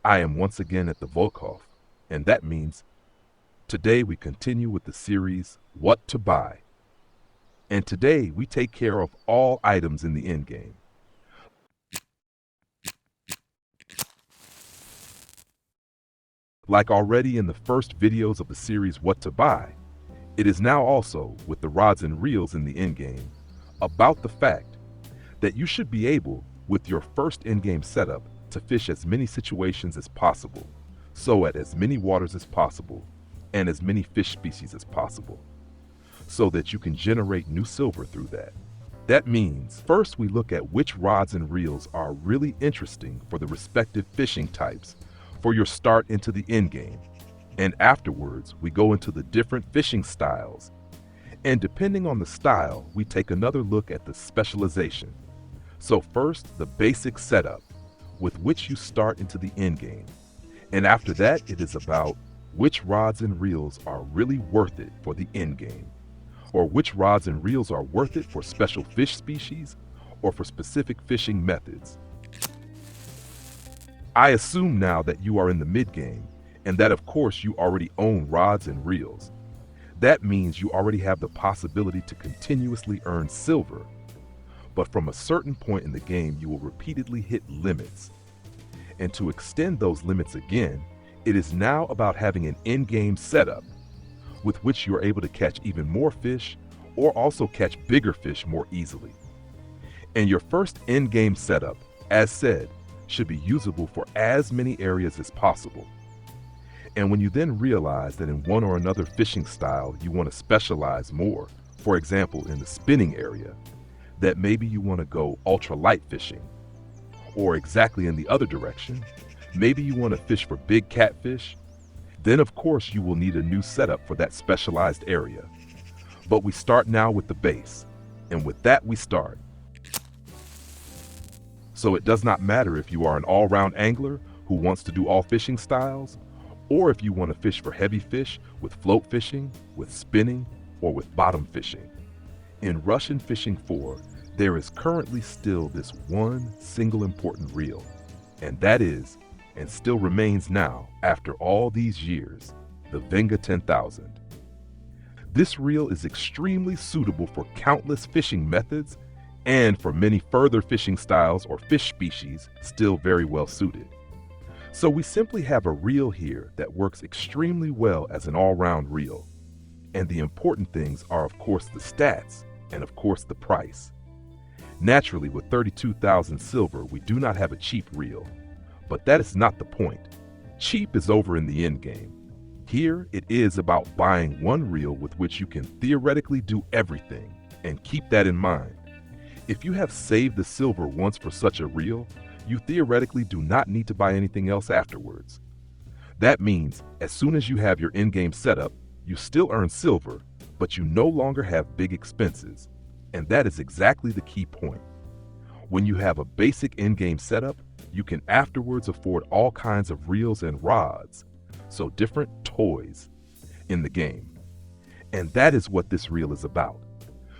I am once again at the Volkov, and that means today we continue with the series What to Buy. And today we take care of all items in the endgame. Like already in the first videos of the series What to Buy, it is now also, with the rods and reels in the endgame, about the fact that you should be able, with your first endgame setup, to fish as many situations as possible, so at as many waters as possible, and as many fish species as possible, so that you can generate new silver through that. That means, first we look at which rods and reels are really interesting for the respective fishing types for your start into the endgame, and afterwards we go into the different fishing styles, and depending on the style, we take another look at the specialization. So first, the basic setup, with which you start into the endgame, and after that it is about which rods and reels are really worth it for the endgame, or which rods and reels are worth it for special fish species or for specific fishing methods. I assume now that you are in the mid-game and that of course you already own rods and reels. That means you already have the possibility to continuously earn silver, but from a certain point in the game you will repeatedly hit limits. And to extend those limits again, it is now about having an in-game setup with which you are able to catch even more fish or also catch bigger fish more easily. And your first in-game setup, as said, should be usable for as many areas as possible. And when you then realize that in one or another fishing style you want to specialize more, for example in the spinning area, that maybe you want to go ultralight fishing, or exactly in the other direction, maybe you want to fish for big catfish, then of course you will need a new setup for that specialized area. But we start now with the base, and with that we start. So it does not matter if you are an all-round angler who wants to do all fishing styles, or if you want to fish for heavy fish with float fishing, with spinning, or with bottom fishing. In Russian Fishing 4, there is currently still this one single important reel, and that is, and still remains now after all these years, the Venga 10,000. This reel is extremely suitable for countless fishing methods and for many further fishing styles or fish species still very well suited. So we simply have a reel here that works extremely well as an all-round reel. And the important things are of course the stats and of course the price. Naturally, with 32,000 silver, we do not have a cheap reel, but that is not the point. Cheap is over in the end game. Here it is about buying one reel with which you can theoretically do everything, and keep that in mind. If you have saved the silver once for such a reel, you theoretically do not need to buy anything else afterwards. That means as soon as you have your in-game setup, you still earn silver, but you no longer have big expenses. And that is exactly the key point. When you have a basic in-game setup, you can afterwards afford all kinds of reels and rods, so different toys, in the game. And that is what this reel is about.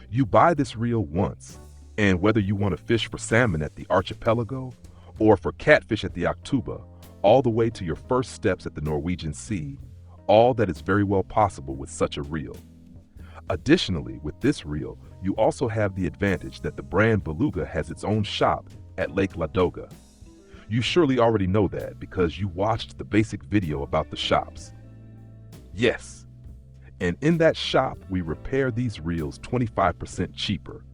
You buy this reel once, and whether you want to fish for salmon at the archipelago, or for catfish at the Octuba, all the way to your first steps at the Norwegian Sea, all that is very well possible with such a reel. Additionally, with this reel, you also have the advantage that the brand Beluga has its own shop at Lake Ladoga. You surely already know that because you watched the basic video about the shops. Yes, and in that shop we repair these reels 25% cheaper.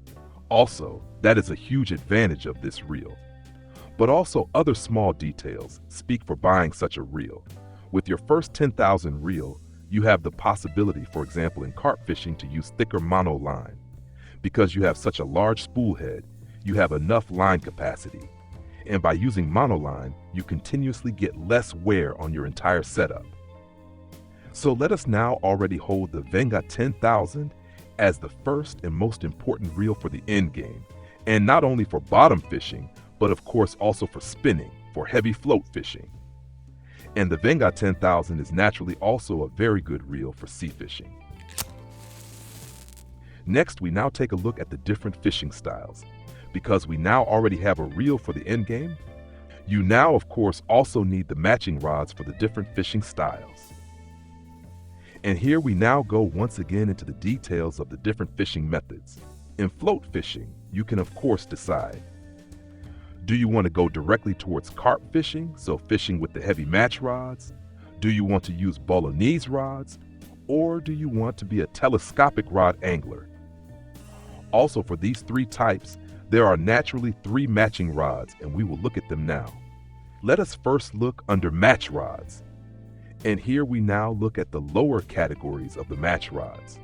Also, that is a huge advantage of this reel. But also other small details speak for buying such a reel. With your first 10,000 reel, you have the possibility, for example in carp fishing, to use thicker mono line. Because you have such a large spool head, you have enough line capacity. And by using monoline, you continuously get less wear on your entire setup. So let us now already hold the Venga 10,000 as the first and most important reel for the end game, and not only for bottom fishing, but of course also for spinning, for heavy float fishing. And the Venga 10,000 is naturally also a very good reel for sea fishing. Next, we now take a look at the different fishing styles. Because we now already have a reel for the end game, You now, of course, also need the matching rods for the different fishing styles. And here we now go once again into the details of the different fishing methods. In float fishing, you can of course decide. Do you want to go directly towards carp fishing, so fishing with the heavy match rods? Do you want to use Bolognese rods? Or do you want to be a telescopic rod angler? Also, for these three types, there are naturally three matching rods, and we will look at them now. Let us first look under match rods. And here we now look at the lower categories of the match rods.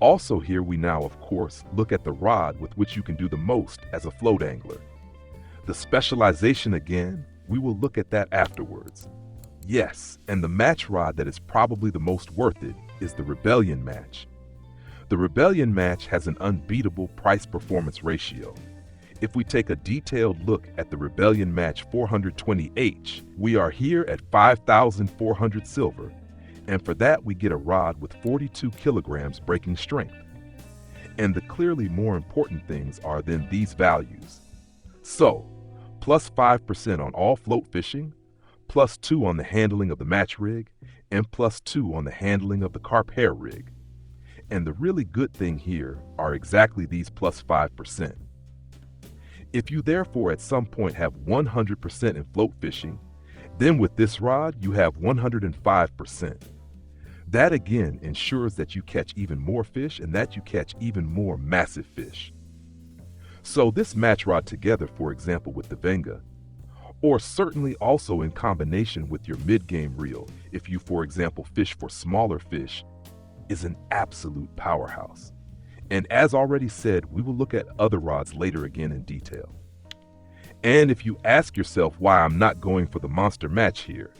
Also here we now, of course, look at the rod with which you can do the most as a float angler. The specialization again, we will look at that afterwards. Yes, and the match rod that is probably the most worth it is the Rebellion match. The Rebellion match has an unbeatable price-performance ratio. If we take a detailed look at the Rebellion match 420H, we are here at 5,400 silver, and for that we get a rod with 42 kilograms breaking strength. And the clearly more important things are then these values. So, plus 5% on all float fishing, plus 2 on the handling of the match rig, and plus 2 on the handling of the carp hair rig. And the really good thing here are exactly these plus 5%. If you therefore at some point have 100% in float fishing, then with this rod you have 105%. That again ensures that you catch even more fish and that you catch even more massive fish. So this match rod together, for example, with the Venga, or certainly also in combination with your mid-game reel, if you, for example, fish for smaller fish, is an absolute powerhouse. And as already said, we will look at other rods later again in detail. And if you ask yourself why I'm not going for the monster match here,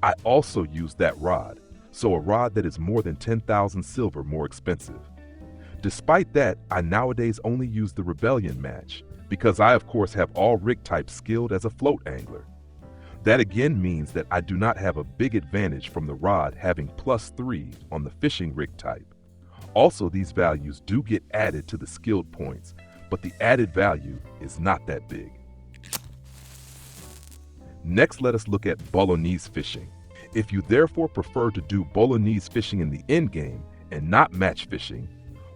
I also use that rod, so a rod that is more than 10,000 silver more expensive. Despite that, I nowadays only use the Rebellion match, because I of course have all rig types skilled as a float angler. That again means that I do not have a big advantage from the rod having plus 3 on the fishing rig type. Also, these values do get added to the skilled points, but the added value is not that big. Next, let us look at Bolognese fishing. If you therefore prefer to do Bolognese fishing in the endgame and not match fishing,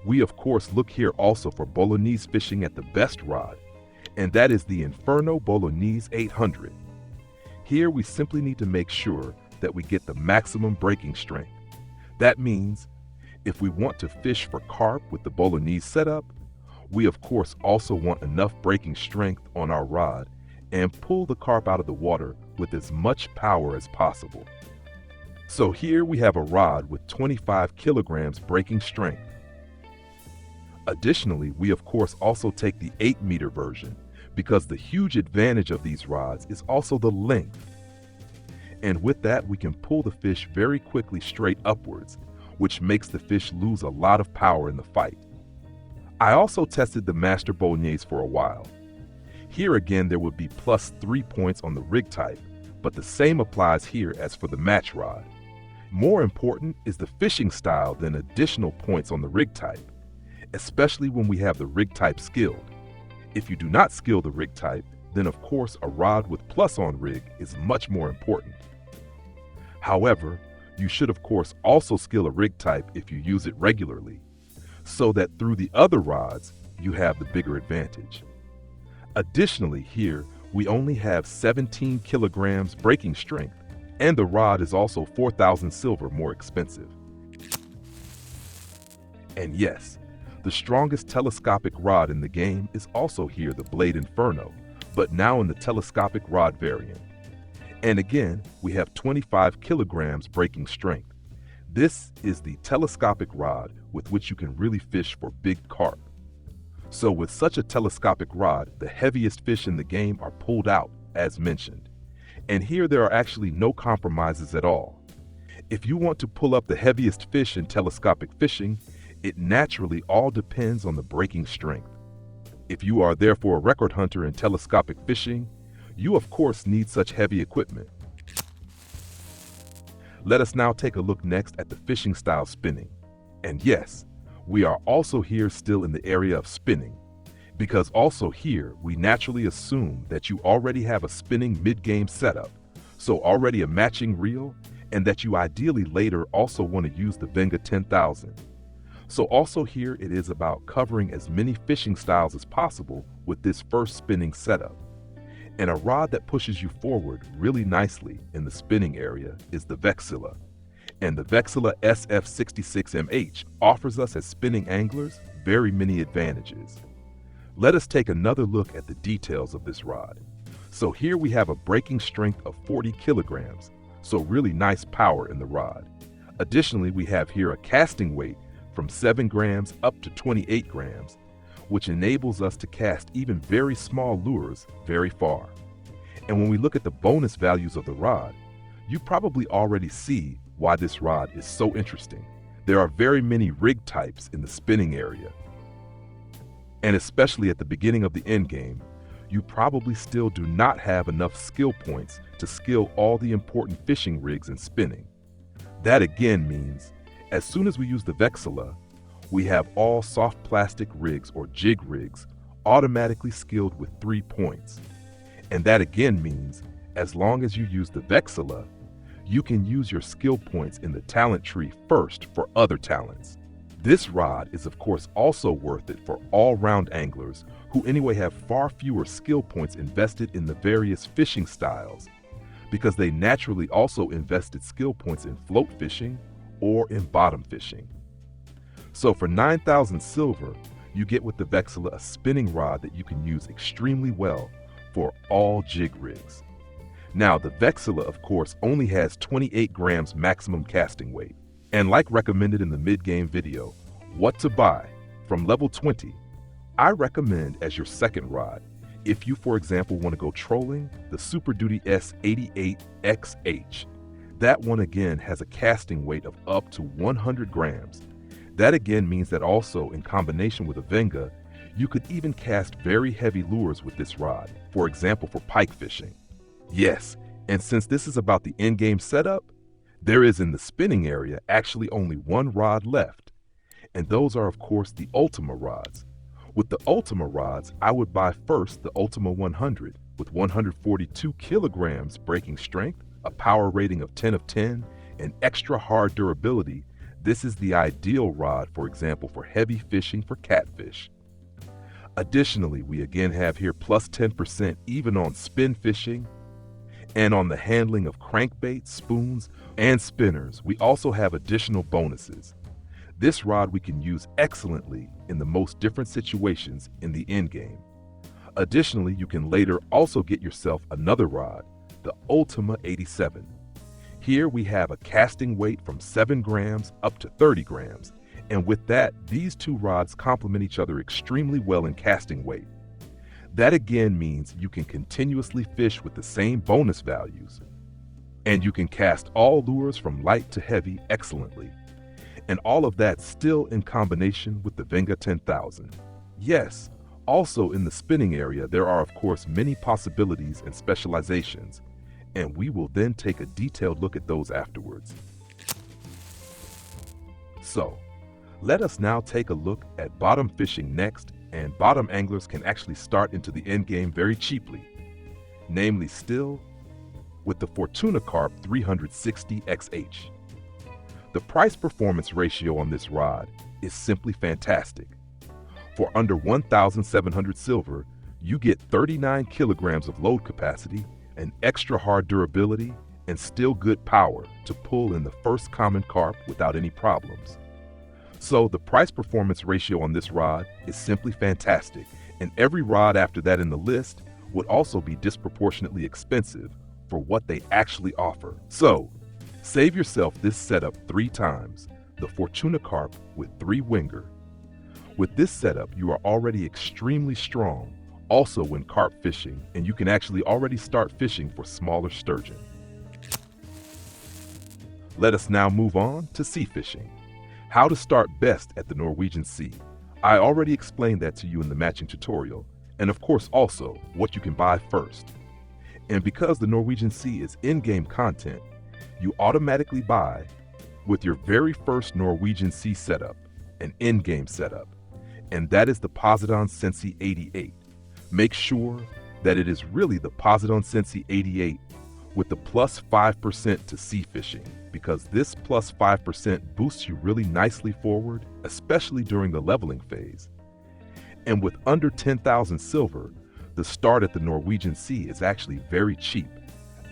we of course look here also for Bolognese fishing at the best rod, and that is the Inferno Bolognese 800. Here we simply need to make sure that we get the maximum breaking strength. That means if we want to fish for carp with the Bolognese setup, we of course also want enough breaking strength on our rod and pull the carp out of the water with as much power as possible. So here we have a rod with 25 kilograms breaking strength. Additionally, we of course also take the 8-meter version because the huge advantage of these rods is also the length. And with that, we can pull the fish very quickly straight upwards, which makes the fish lose a lot of power in the fight. I also tested the Master Bolognese for a while. Here again, there would be plus 3 points on the rig type, but the same applies here as for the match rod. More important is the fishing style than additional points on the rig type, especially when we have the rig type skilled. If you do not skill the rig type, then of course a rod with plus on rig is much more important. However, you should of course also skill a rig type if you use it regularly, so that through the other rods you have the bigger advantage. Additionally, here we only have 17 kilograms breaking strength, and the rod is also 4,000 silver more expensive. And yes, the strongest telescopic rod in the game is also here the Blade Inferno, but now in the telescopic rod variant. And again, we have 25 kilograms breaking strength. This is the telescopic rod with which you can really fish for big carp. So with such a telescopic rod, the heaviest fish in the game are pulled out, as mentioned. And here there are actually no compromises at all. If you want to pull up the heaviest fish in telescopic fishing, it naturally all depends on the breaking strength. If you are therefore a record hunter in telescopic fishing, you of course need such heavy equipment. Let us now take a look next at the fishing style spinning. And yes, we are also here still in the area of spinning. Because also here, we naturally assume that you already have a spinning mid-game setup, so already a matching reel, and that you ideally later also want to use the Venga 10,000. So also here it is about covering as many fishing styles as possible with this first spinning setup. And a rod that pushes you forward really nicely in the spinning area is the Vexilla. And the Vexilla SF66MH offers us as spinning anglers very many advantages. Let us take another look at the details of this rod. So here we have a breaking strength of 40 kilograms, so really nice power in the rod. Additionally, we have here a casting weight from 7 grams up to 28 grams, which enables us to cast even very small lures very far. And when we look at the bonus values of the rod, you probably already see why this rod is so interesting. There are very many rig types in the spinning area. And especially at the beginning of the endgame, you probably still do not have enough skill points to skill all the important fishing rigs in spinning. That again means, as soon as we use the Vexilla, we have all soft plastic rigs or jig rigs automatically skilled with 3 points. And that again means, as long as you use the Vexilla, you can use your skill points in the talent tree first for other talents. This rod is of course also worth it for all-round anglers who anyway have far fewer skill points invested in the various fishing styles, because they naturally also invested skill points in float fishing or in bottom fishing. So for 9,000 silver, you get with the Vexilla a spinning rod that you can use extremely well for all jig rigs. Now the Vexilla of course only has 28 grams maximum casting weight. And like recommended in the mid-game video, what to buy from level 20, I recommend as your second rod, if you for example want to go trolling, the Super Duty S88XH. That one again has a casting weight of up to 100 grams. That again means that also in combination with a Venga, you could even cast very heavy lures with this rod, for example for pike fishing. Yes, and since this is about the in-game setup, there is in the spinning area actually only one rod left, and those are of course the Ultima rods. With the Ultima rods, I would buy first the Ultima 100 with 142 kilograms breaking strength, a power rating of 10 of 10, and extra hard durability. This is the ideal rod, for example, for heavy fishing for catfish. Additionally, we again have here plus 10% even on spin fishing, and on the handling of crankbaits, spoons, and spinners, we also have additional bonuses. This rod we can use excellently in the most different situations in the endgame. Additionally, you can later also get yourself another rod, the Ultima 87. Here we have a casting weight from 7 grams up to 30 grams, and with that, these two rods complement each other extremely well in casting weight. That again means you can continuously fish with the same bonus values, and you can cast all lures from light to heavy excellently, and all of that still in combination with the Venga 10,000. Yes, also in the spinning area there are of course many possibilities and specializations, and we will then take a detailed look at those afterwards. So, let us now take a look at bottom fishing next, and bottom anglers can actually start into the endgame very cheaply, namely still with the Fortuna Carp 360XH. The price-performance ratio on this rod is simply fantastic. For under 1,700 silver, you get 39 kilograms of load capacity, an extra hard durability, and still good power to pull in the first common carp without any problems. So the price-performance ratio on this rod is simply fantastic, and every rod after that in the list would also be disproportionately expensive for what they actually offer. So, save yourself this setup 3 times, the Fortuna Carp with 3 Winger. With this setup, you are already extremely strong, also when carp fishing, and you can actually already start fishing for smaller sturgeon. Let us now move on to sea fishing. How to start best at the Norwegian Sea. I already explained that to you in the matching tutorial, and of course also what you can buy first. And because the Norwegian Sea is in-game content, you automatically buy with your very first Norwegian Sea setup, an in-game setup. and that is the Posidon Sensi 88. Make sure that it is really the Posidon Sensi 88 with the plus 5% to sea fishing, because this plus 5% boosts you really nicely forward, especially during the leveling phase. And with under 10,000 silver, the start at the Norwegian Sea is actually very cheap,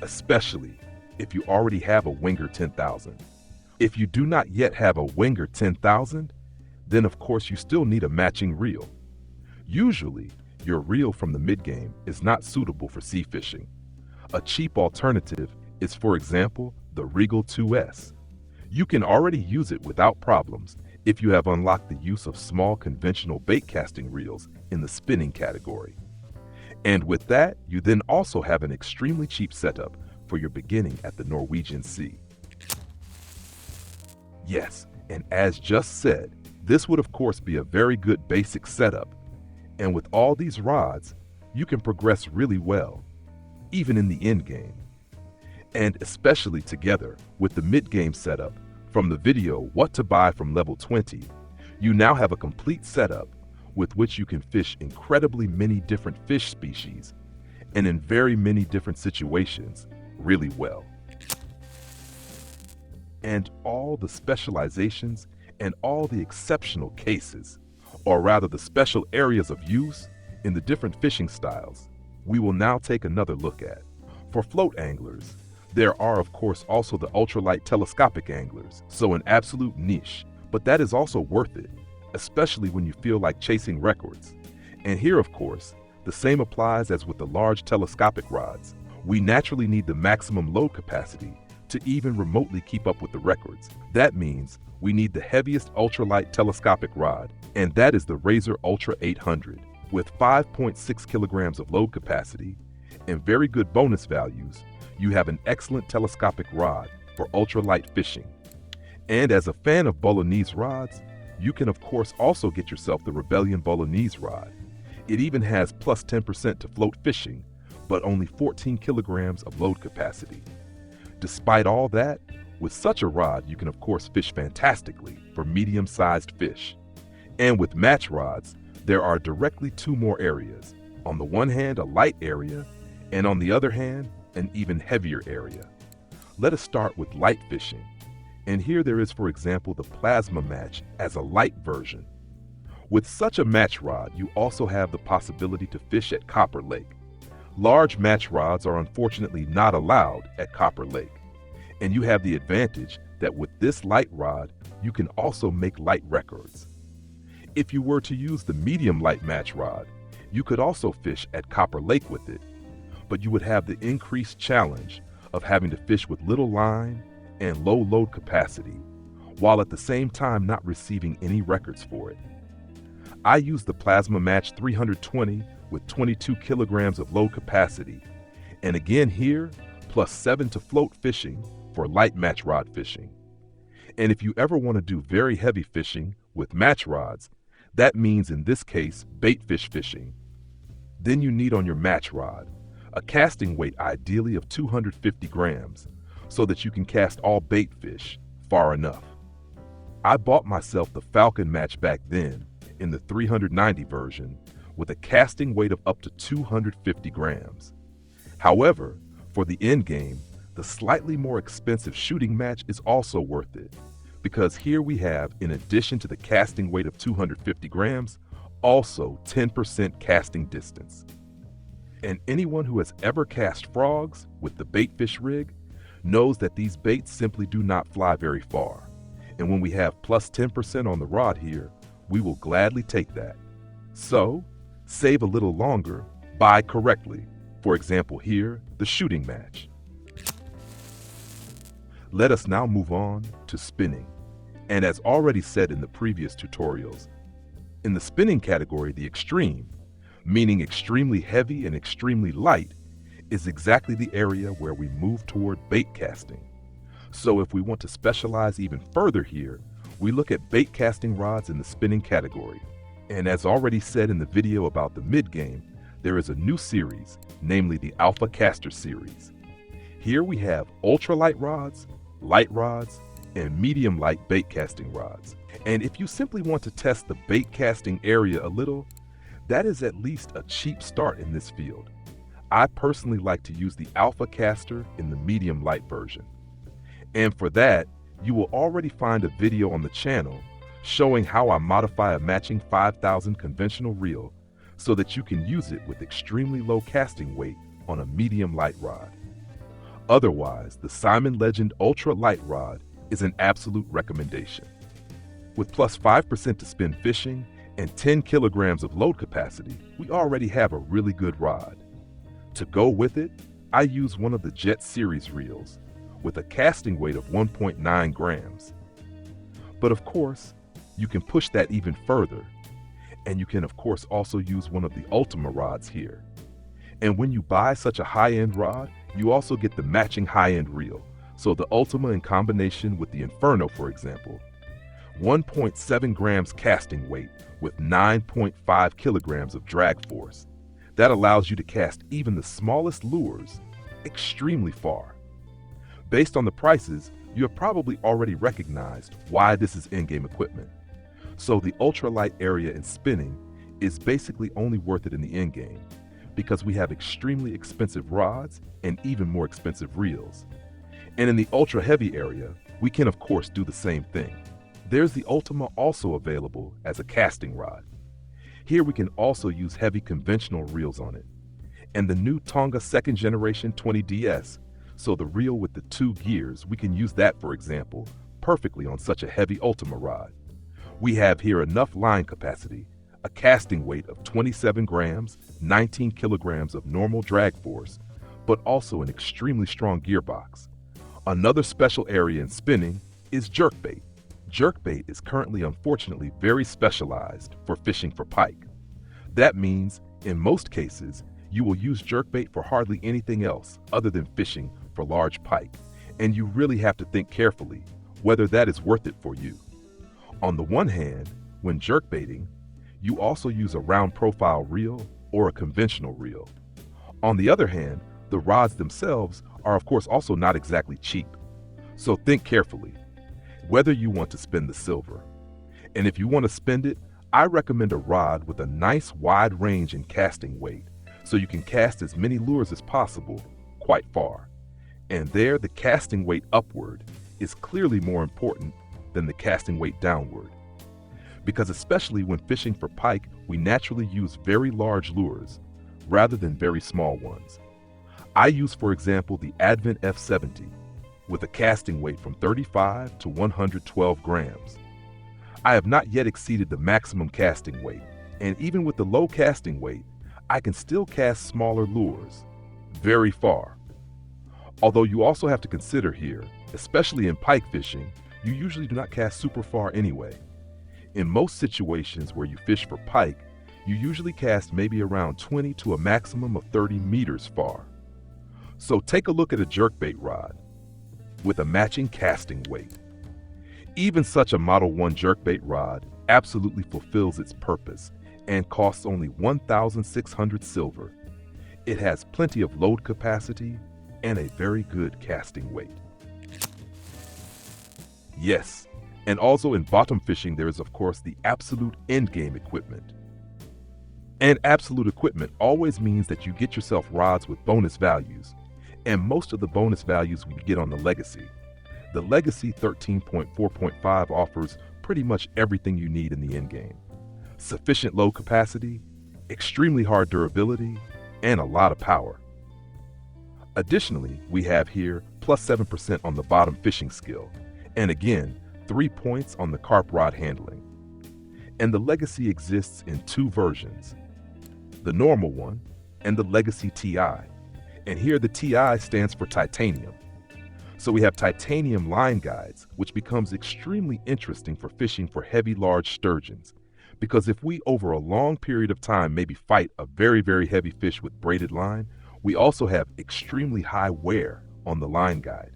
especially if you already have a Winger 10,000. If you do not yet have a Winger 10,000, then of course you still need a matching reel. Usually, your reel from the mid-game is not suitable for sea fishing. A cheap alternative is, for example, the Regal 2S. You can already use it without problems if you have unlocked the use of small conventional bait casting reels in the spinning category. And with that, you then also have an extremely cheap setup for your beginning at the Norwegian Sea. Yes, and as just said, this would of course be a very good basic setup, and with all these rods, you can progress really well, even in the endgame. And especially together with the mid-game setup from the video What to Buy from Level 20, you now have a complete setup with which you can fish incredibly many different fish species and in very many different situations really well. And all the specializations and all the exceptional cases, or rather the special areas of use in the different fishing styles, we will now take another look at. For float anglers, there are of course also the ultralight telescopic anglers, so an absolute niche, but that is also worth it, especially when you feel like chasing records. And here of course, the same applies as with the large telescopic rods. We naturally need the maximum load capacity to even remotely keep up with the records. That means we need the heaviest ultralight telescopic rod, and that is the Razor Ultra 800. With 5.6 kilograms of load capacity and very good bonus values, you have an excellent telescopic rod for ultralight fishing. And as a fan of Bolognese rods, you can of course also get yourself the Rebellion Bolognese rod. It even has plus 10% to float fishing, but only 14 kilograms of load capacity. Despite all that, with such a rod, you can of course fish fantastically for medium-sized fish. And with match rods, there are directly two more areas. On the one hand, a light area, and on the other hand, an even heavier area. Let us start with light fishing. And here there is, for example, the Plasma Match as a light version. With such a match rod, you also have the possibility to fish at Copper Lake. Large match rods are unfortunately not allowed at Copper Lake. And you have the advantage that with this light rod, you can also make light records. If you were to use the medium light match rod, you could also fish at Copper Lake with it, but you would have the increased challenge of having to fish with little line and low load capacity, while at the same time not receiving any records for it. I use the Plasma Match 320 with 22 kilograms of load capacity, and again here, plus 7 to float fishing for light match rod fishing. And if you ever want to do very heavy fishing with match rods, that means in this case bait fish fishing, then you need on your match rod a casting weight ideally of 250 grams so that you can cast all bait fish far enough. I bought myself the Falcon Match back then in the 390 version with a casting weight of up to 250 grams. However, for the endgame, the slightly more expensive shooting match is also worth it, because here we have, in addition to the casting weight of 250 grams, also 10% casting distance. And anyone who has ever cast frogs with the baitfish rig knows that these baits simply do not fly very far. And when we have plus 10% on the rod here, we will gladly take that. So, save a little longer, buy correctly. For example here, the shooting match. Let us now move on to spinning. And as already said in the previous tutorials, in the spinning category, the extreme, meaning extremely heavy and extremely light, is exactly the area where we move toward bait casting. So if we want to specialize even further here, we look at bait casting rods in the spinning category. And as already said in the video about the mid-game, there is a new series, namely the Alpha Caster series. Here we have ultralight rods, light rods, and medium light bait casting rods. And if you simply want to test the bait casting area a little, that is at least a cheap start in this field. I personally like to use the Alpha caster in the medium light version. And for that, you will already find a video on the channel showing how I modify a matching 5000 conventional reel so that you can use it with extremely low casting weight on a medium light rod. Otherwise, the Simon Legend Ultra Light Rod is an absolute recommendation. With plus 5% to spin fishing and 10 kilograms of load capacity, we already have a really good rod. To go with it, I use one of the Jet Series reels with a casting weight of 1.9 grams. But of course, you can push that even further, and you can of course also use one of the Ultima rods here. And when you buy such a high-end rod, you also get the matching high-end reel. So the Ultima in combination with the Inferno, for example, 1.7 grams casting weight with 9.5 kilograms of drag force. That allows you to cast even the smallest lures extremely far. Based on the prices, you have probably already recognized why this is Endgame equipment. So the ultralight area in spinning is basically only worth it in the Endgame because we have extremely expensive rods and even more expensive reels. And in the ultra heavy area, we can of course do the same thing. There's the Ultima also available as a casting rod. Here we can also use heavy conventional reels on it. And the new Tonga 2nd Generation 20DS, so the reel with the 2 gears, we can use that, for example, perfectly on such a heavy Ultima rod. We have here enough line capacity, a casting weight of 27 grams, 19 kilograms of normal drag force, but also an extremely strong gearbox. Another special area in spinning is jerkbait. Jerkbait is currently unfortunately very specialized for fishing for pike. That means, in most cases, you will use jerkbait for hardly anything else other than fishing for large pike, and you really have to think carefully whether that is worth it for you. On the one hand, when jerkbaiting, you also use a round profile reel or a conventional reel. On the other hand, the rods themselves are of course also not exactly cheap. So think carefully whether you want to spend the silver. And if you want to spend it, I recommend a rod with a nice wide range in casting weight so you can cast as many lures as possible quite far. And there the casting weight upward is clearly more important than the casting weight downward. Because especially when fishing for pike, we naturally use very large lures rather than very small ones. I use, for example, the Advent F70 with a casting weight from 35 to 112 grams. I have not yet exceeded the maximum casting weight, and even with the low casting weight, I can still cast smaller lures very far. Although you also have to consider here, especially in pike fishing, you usually do not cast super far anyway. In most situations where you fish for pike, you usually cast maybe around 20 to a maximum of 30 meters far. So take a look at a jerkbait rod with a matching casting weight. Even such a Model 1 jerkbait rod absolutely fulfills its purpose and costs only 1,600 silver. It has plenty of load capacity and a very good casting weight. Yes, and also in bottom fishing there is of course the absolute endgame equipment. And absolute equipment always means that you get yourself rods with bonus values, and most of the bonus values we get on the Legacy. The Legacy 13.4.5 offers pretty much everything you need in the endgame. Sufficient load capacity, extremely hard durability, and a lot of power. Additionally, we have here plus 7% on the bottom fishing skill, and again, 3 points on the carp rod handling. And the Legacy exists in 2 versions, the normal one and the Legacy TI. And here the TI stands for titanium. So we have titanium line guides, which becomes extremely interesting for fishing for heavy, large sturgeons. Because if we over a long period of time maybe fight a very, very heavy fish with braided line, we also have extremely high wear on the line guide.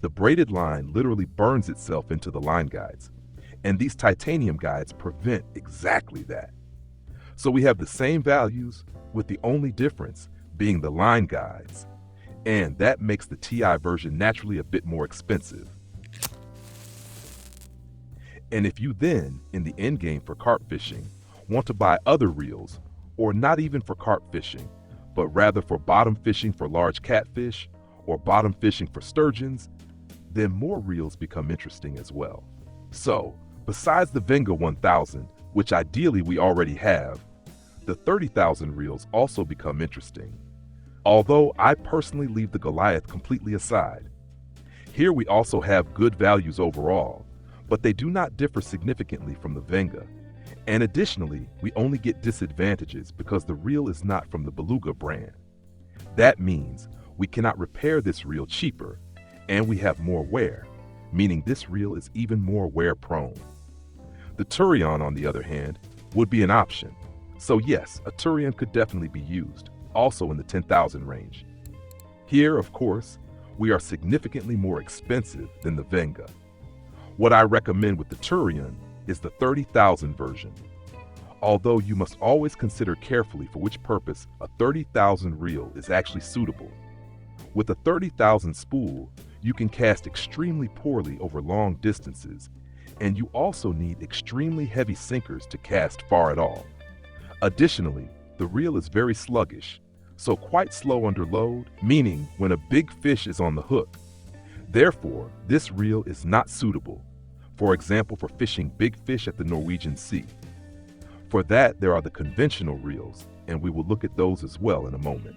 The braided line literally burns itself into the line guides, and these titanium guides prevent exactly that. So we have the same values with the only difference being the line guides, and that makes the TI version naturally a bit more expensive. And if you then, in the end game for carp fishing, want to buy other reels, or not even for carp fishing, but rather for bottom fishing for large catfish, or bottom fishing for sturgeons, then more reels become interesting as well. So, besides the Venga 1000, which ideally we already have, the 30,000 reels also become interesting. Although I personally leave the Goliath completely aside. Here we also have good values overall, but they do not differ significantly from the Venga. And additionally, we only get disadvantages because the reel is not from the Beluga brand. That means we cannot repair this reel cheaper, and we have more wear, meaning this reel is even more wear prone. The Turion, on the other hand, would be an option. So yes, a Turion could definitely be used, also in the 10,000 range. Here, of course, we are significantly more expensive than the Venga. What I recommend with the Turion is the 30,000 version. Although you must always consider carefully for which purpose a 30,000 reel is actually suitable. With a 30,000 spool, you can cast extremely poorly over long distances, and you also need extremely heavy sinkers to cast far at all. Additionally, the reel is very sluggish, so quite slow under load, meaning when a big fish is on the hook. Therefore, this reel is not suitable, for example, for fishing big fish at the Norwegian Sea. For that, there are the conventional reels, and we will look at those as well in a moment.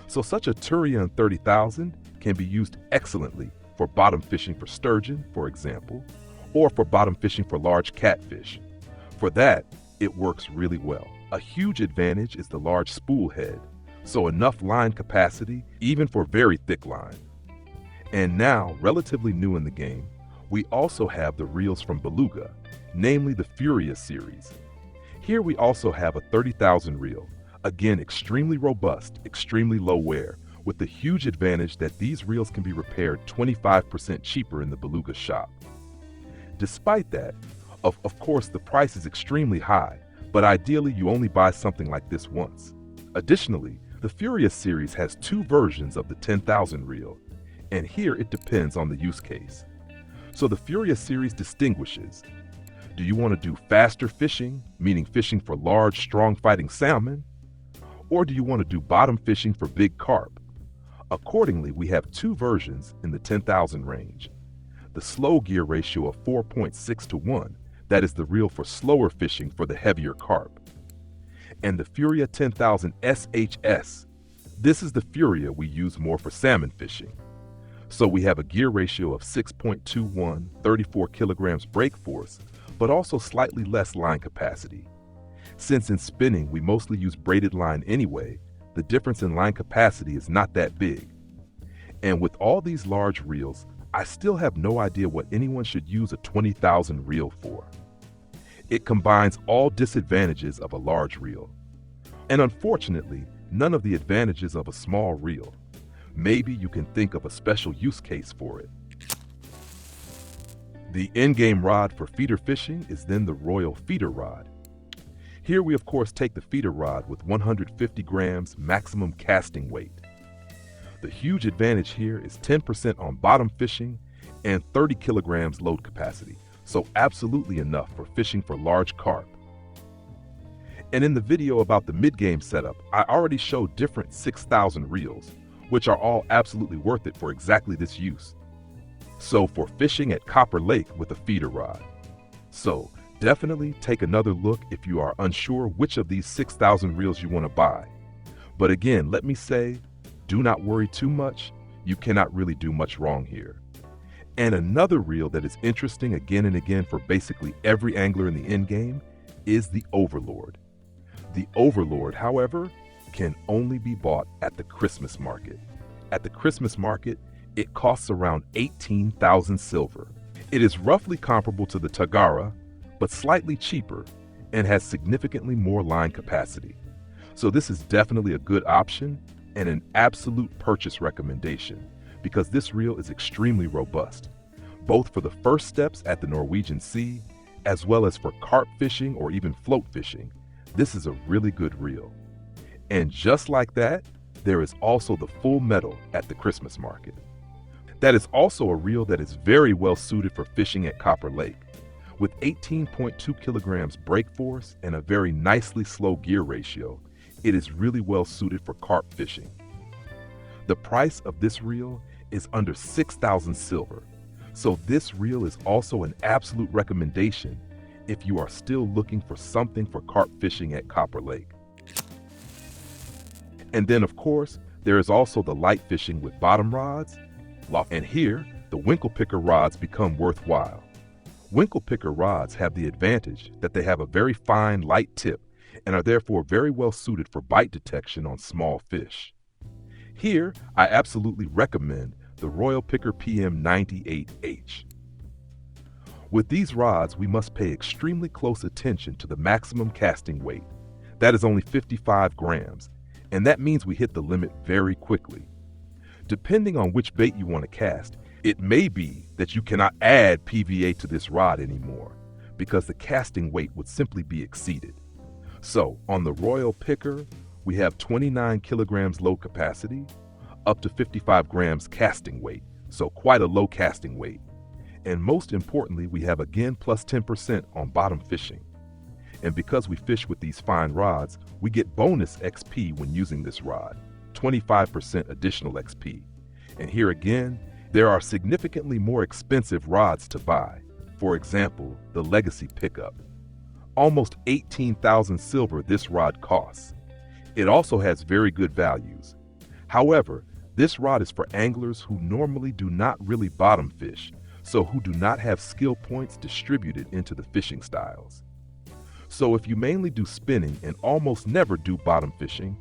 So such a Turion 30,000 can be used excellently for bottom fishing for sturgeon, for example, or for bottom fishing for large catfish. For that, it works really well. A huge advantage is the large spool head, so enough line capacity even for very thick line. And now, relatively new in the game, we also have the reels from Beluga, namely the Furia series. Here we also have a 30,000 reel, again extremely robust, extremely low wear, with the huge advantage that these reels can be repaired 25% cheaper in the Beluga shop. Despite that, of course the price is extremely high, but ideally you only buy something like this once. Additionally, the Furia series has two versions of the 10,000 reel, and here it depends on the use case. So the Furia series distinguishes: do you want to do faster fishing, meaning fishing for large, strong fighting salmon? Or do you want to do bottom fishing for big carp? Accordingly, we have two versions in the 10,000 range. The slow gear ratio of 4.6 to 1, that is the reel for slower fishing for the heavier carp. And the Furia 10,000 SHS, this is the Furia we use more for salmon fishing. So we have a gear ratio of 6.21, 34 kilograms brake force, but also slightly less line capacity. Since in spinning we mostly use braided line anyway, the difference in line capacity is not that big. And with all these large reels, I still have no idea what anyone should use a 20,000 reel for. It combines all disadvantages of a large reel, and unfortunately, none of the advantages of a small reel. Maybe you can think of a special use case for it. The endgame rod for feeder fishing is then the Royal Feeder Rod. Here we of course take the feeder rod with 150 grams maximum casting weight. The huge advantage here is 10% on bottom fishing and 30 kilograms load capacity, so absolutely enough for fishing for large carp. And in the video about the mid-game setup, I already showed different 6,000 reels, which are all absolutely worth it for exactly this use. So for fishing at Copper Lake with a feeder rod. So definitely take another look if you are unsure which of these 6,000 reels you want to buy. But again, let me say, do not worry too much. You cannot really do much wrong here. And another reel that is interesting again and again for basically every angler in the endgame is the Overlord. The Overlord, however, can only be bought at the Christmas market. At the Christmas market, it costs around 18,000 silver. It is roughly comparable to the Tagara, but slightly cheaper and has significantly more line capacity. So this is definitely a good option and an absolute purchase recommendation because this reel is extremely robust, both for the first steps at the Norwegian Sea, as well as for carp fishing or even float fishing. This is a really good reel. And just like that, there is also the full metal at the Christmas market. That is also a reel that is very well suited for fishing at Copper Lake. With 18.2 kilograms brake force and a very nicely slow gear ratio, it is really well suited for carp fishing. The price of this reel is under 6,000 silver, so this reel is also an absolute recommendation if you are still looking for something for carp fishing at Copper Lake. And then of course, there is also the light fishing with bottom rods, and here the Winkle picker rods become worthwhile. Winkle picker rods have the advantage that they have a very fine light tip and are therefore very well suited for bite detection on small fish. Here, I absolutely recommend the Royal Picker PM98H. With these rods, we must pay extremely close attention to the maximum casting weight. That is only 55 grams, and that means we hit the limit very quickly. Depending on which bait you want to cast, it may be that you cannot add PVA to this rod anymore because the casting weight would simply be exceeded. So on the Royal Picker, we have 29 kilograms load capacity, up to 55 grams casting weight, so quite a low casting weight. And most importantly, we have again plus 10% on bottom fishing. And because we fish with these fine rods, we get bonus XP when using this rod, 25% additional XP. And here again, there are significantly more expensive rods to buy. For example, the Legacy pickup. Almost 18,000 silver this rod costs. It also has very good values. However, this rod is for anglers who normally do not really bottom fish, so who do not have skill points distributed into the fishing styles. So if you mainly do spinning and almost never do bottom fishing,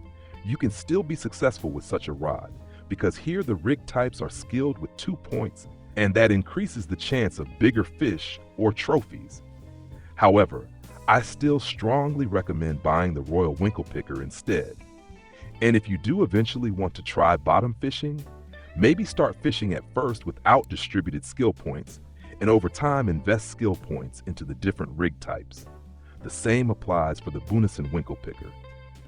you can still be successful with such a rod, because here the rig types are skilled with 2 points, and that increases the chance of bigger fish or trophies. However, I still strongly recommend buying the Royal Winkle Picker instead. And if you do eventually want to try bottom fishing, maybe start fishing at first without distributed skill points, and over time invest skill points into the different rig types. The same applies for the Bunison Winkle Picker.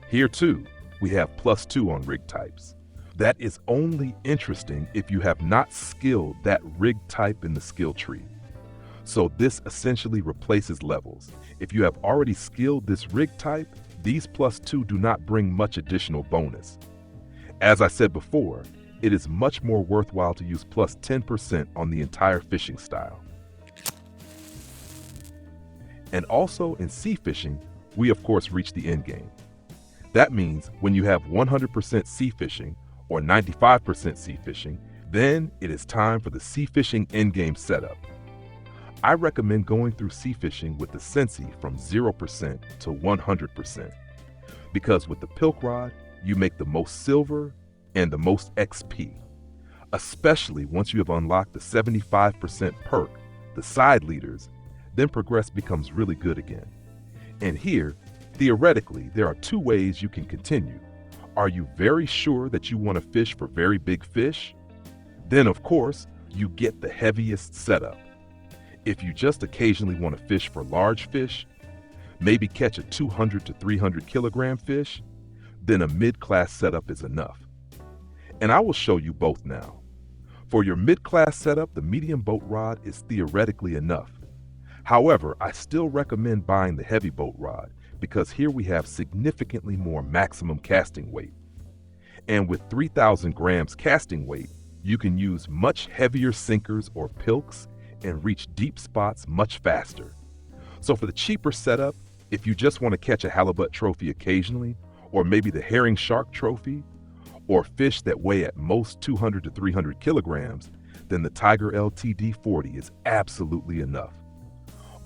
Here too, we have +2 on rig types. That is only interesting if you have not skilled that rig type in the skill tree. So this essentially replaces levels. If you have already skilled this rig type, these +2 do not bring much additional bonus. As I said before, it is much more worthwhile to use +10% on the entire fishing style. And also in sea fishing, we of course reach the end game. That means when you have 100% sea fishing or 95% sea fishing, then it is time for the sea fishing endgame setup. I recommend going through sea fishing with the Sensi from 0% to 100%, because with the Pilk rod, you make the most silver and the most XP, especially once you have unlocked the 75% perk, the side leaders, then progress becomes really good again. And here, theoretically, there are 2 ways you can continue. Are you very sure that you want to fish for very big fish? Then of course, you get the heaviest setup. If you just occasionally want to fish for large fish, maybe catch a 200 to 300 kilogram fish, then a mid-class setup is enough. And I will show you both now. For your mid-class setup, the medium boat rod is theoretically enough. However, I still recommend buying the heavy boat rod because here we have significantly more maximum casting weight. And with 3,000 grams casting weight, you can use much heavier sinkers or pilks and reach deep spots much faster. So for the cheaper setup, if you just want to catch a halibut trophy occasionally, or maybe the herring shark trophy, or fish that weigh at most 200 to 300 kilograms, then the Tiger LTD 40 is absolutely enough.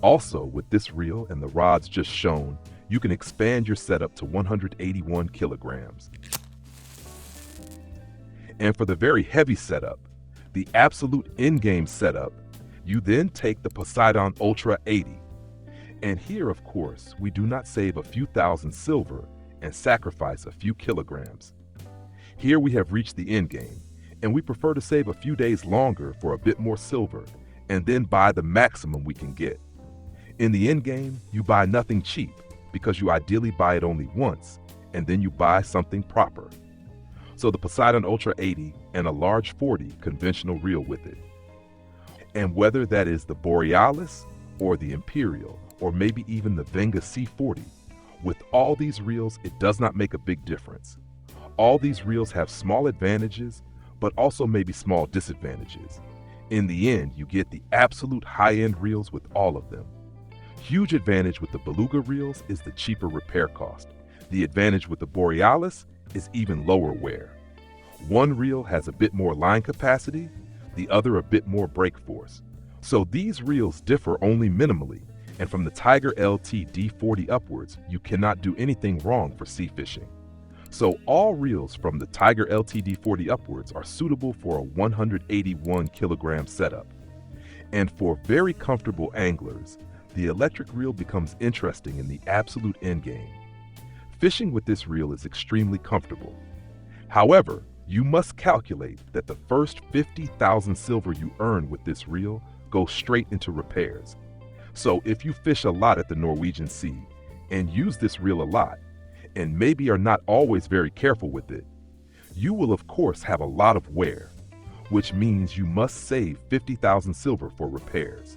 Also, with this reel and the rods just shown, you can expand your setup to 181 kilograms. And for the very heavy setup, the absolute endgame setup, you then take the Poseidon Ultra 80. And here, of course, we do not save a few thousand silver and sacrifice a few kilograms. Here we have reached the end game, and we prefer to save a few days longer for a bit more silver, and then buy the maximum we can get. In the end game, you buy nothing cheap, because you ideally buy it only once, and then you buy something proper. So the Poseidon Ultra 80 and a large 40 conventional reel with it. And whether that is the Borealis or the Imperial, or maybe even the Venga C40. With all these reels, it does not make a big difference. All these reels have small advantages, but also maybe small disadvantages. In the end, you get the absolute high-end reels with all of them. Huge advantage with the Beluga reels is the cheaper repair cost. The advantage with the Borealis is even lower wear. One reel has a bit more line capacity, the other a bit more brake force. So these reels differ only minimally, and from the Tiger LT D40 upwards, you cannot do anything wrong for sea fishing. So all reels from the Tiger LT D40 upwards are suitable for a 181 kilogram setup. And for very comfortable anglers, the electric reel becomes interesting in the absolute endgame. Fishing with this reel is extremely comfortable. However, you must calculate that the first 50,000 silver you earn with this reel goes straight into repairs. So if you fish a lot at the Norwegian Sea and use this reel a lot, and maybe are not always very careful with it, you will of course have a lot of wear, which means you must save 50,000 silver for repairs.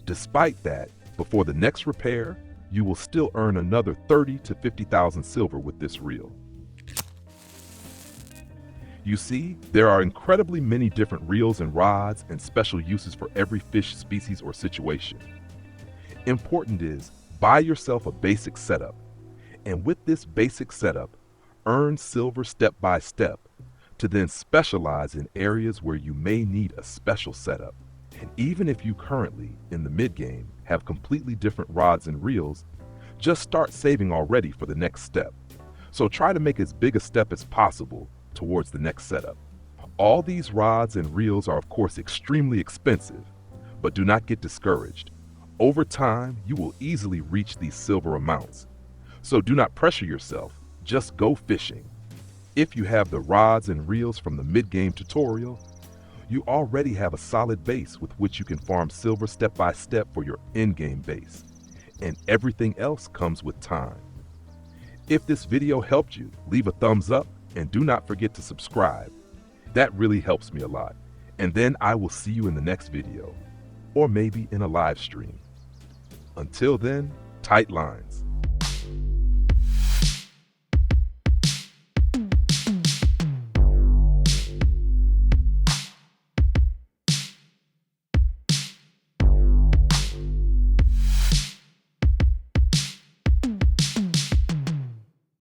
Despite that, before the next repair, you will still earn another 30 to 50,000 silver with this reel. You see, there are incredibly many different reels and rods and special uses for every fish species or situation. Important is, buy yourself a basic setup, and with this basic setup, earn silver step by step to then specialize in areas where you may need a special setup. And even if you currently, in the mid-game, have completely different rods and reels, just start saving already for the next step. So try to make as big a step as possible towards the next setup. All these rods and reels are of course extremely expensive, but do not get discouraged. Over time, you will easily reach these silver amounts. So do not pressure yourself, just go fishing. If you have the rods and reels from the mid-game tutorial, you already have a solid base with which you can farm silver step by step for your end-game base, and everything else comes with time. If this video helped you, leave a thumbs up and do not forget to subscribe. That really helps me a lot. And then I will see you in the next video, or maybe in a live stream. Until then, tight lines.